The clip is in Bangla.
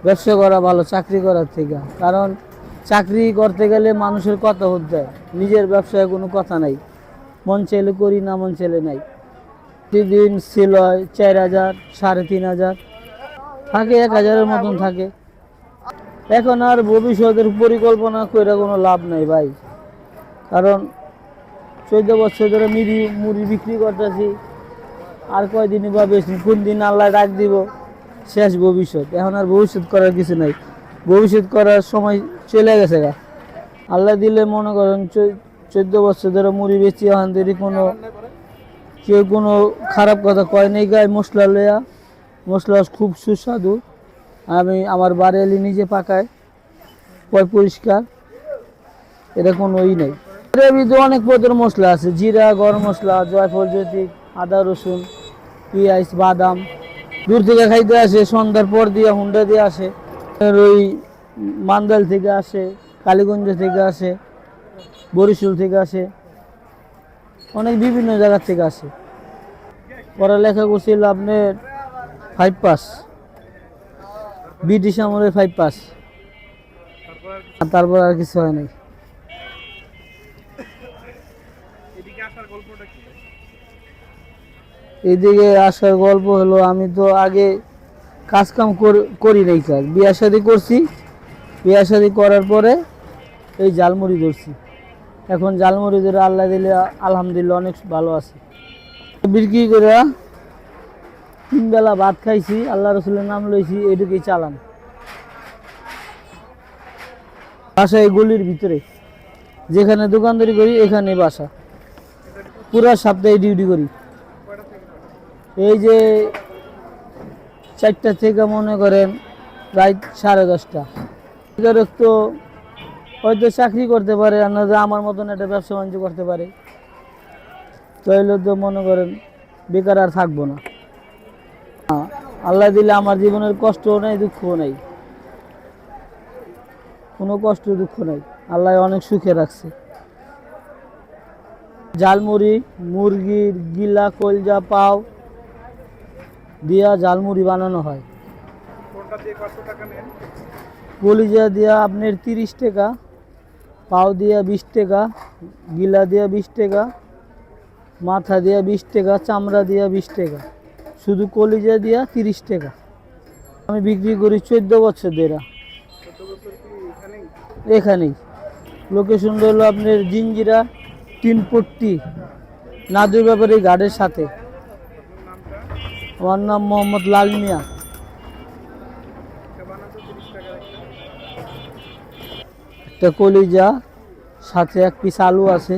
ব্যবসা করা ভালো চাকরি করার থেকে, কারণ চাকরি করতে গেলে মানুষের কথা হতে হয়, নিজের ব্যবসায় কোনো কথা নাই। মন চাইলে করি, না মন চাইলে নাই। প্রতিদিন সেল হয় 4,000, 3,500 থাকে, 1,000-এর মতন থাকে। এখন আর ভবিষ্যতের পরিকল্পনা করে কোনো লাভ নাই ভাই, কারণ 14 বছর ধরে মুড়ি বিক্রি করতেছি। আর কয়দিনই বা বেশি, কোন দিন আল্লাহ ডাক দিব শেষ ভবিষ্যৎ। এখন আর ভবিষ্যৎ করার কিছু নাই, ভবিষ্যৎ করার সময় চলে গেছে গা। আল্লাহ দিলে মনে করেন 14 বছর ধরে মুড়ি বেচি, এখন যদি কেউ কোনো খারাপ কথা কয় নাই গায়ে। মশলা লইয়া, মশলা খুব সুস্বাদু। আমি আমার বাড়ি নিজে পাকায়, পরিষ্কার, এটা কোনো নেই। এর ভিতরে অনেক পদের মশলা আছে, জিরা, গরম মশলা, জয়ফল, জৈতিক, আদা, রসুন, পেঁয়াজ, বাদাম। দূর থেকে খাইতে আসে, সন্ধ্যার পর দিয়ে হুন্ডা দিয়ে আসে। ওই মান্দাল থেকে আসে, কালীগঞ্জ থেকে আসে, বরিশাল থেকে আসে, অনেক বিভিন্ন জায়গার থেকে আসে। পড়ালেখা করছিল আপনার 5 পাস, ব্রিটিশ আমলের 5 পাস, তারপর আর কিছু হয় নাই। এদিকে আসার গল্প হলো, আমি তো আগে কাজ কাম করি নাই, কাজ বিয়া শাদি করছি। বিয়া শাদি করার পরে এই জালমুড়ি ধরছি। এখন জালমুড়ি ধরে আল্লাহ দিলে আলহামদুলিল্লাহ অনেক ভালো আছে। বিক্রি করে 3 বেলা ভাত খাইছি, আল্লাহ রসুলের নাম লইছি, এটুকুই চালান। বাসা এই গলির ভিতরে, যেখানে দোকানদারি করি এখানে বাসা। পুরা সপ্তাহে ডিউটি করি। এই যে 4টা থেকে মনে করেন রাত 10:30। তো হয়তো চাকরি করতে পারে, আর না আমার মতন একটা ব্যবসা বাণিজ্য করতে পারে। তাইলে তো মনে করেন বেকার আর থাকবো না। আল্লাহ দিলে আমার জীবনের কষ্টও নাই, দুঃখও নাই, কোনো কষ্ট দুঃখ নাই। আল্লাহ অনেক সুখে রাখছে। জালমুড়ি, মুরগির গিলা, কলজা, পাও দিয়া জালমুড়ি বানানো হয়। কলিজা দিয়া আপনার 30 টাকা, পাও দিয়া 20 টাকা, গিলা দিয়া 20 টাকা, মাথা দিয়া 20 টাকা, চামড়া দিয়া 20 টাকা, শুধু কলিজা দিয়া 30 টাকা। আমি বিক্রি করি 14 বছর ধরে এখানেই। লোকেশন হলো আপনার জিঞ্জিরা 3 পট্টি, নাদুর ব্যাপারে গার্ডের সাথে। আমার নাম মোহাম্মদ লাল মিয়া। একটা কলিজা, সাথে 1 পিস আলু আছে।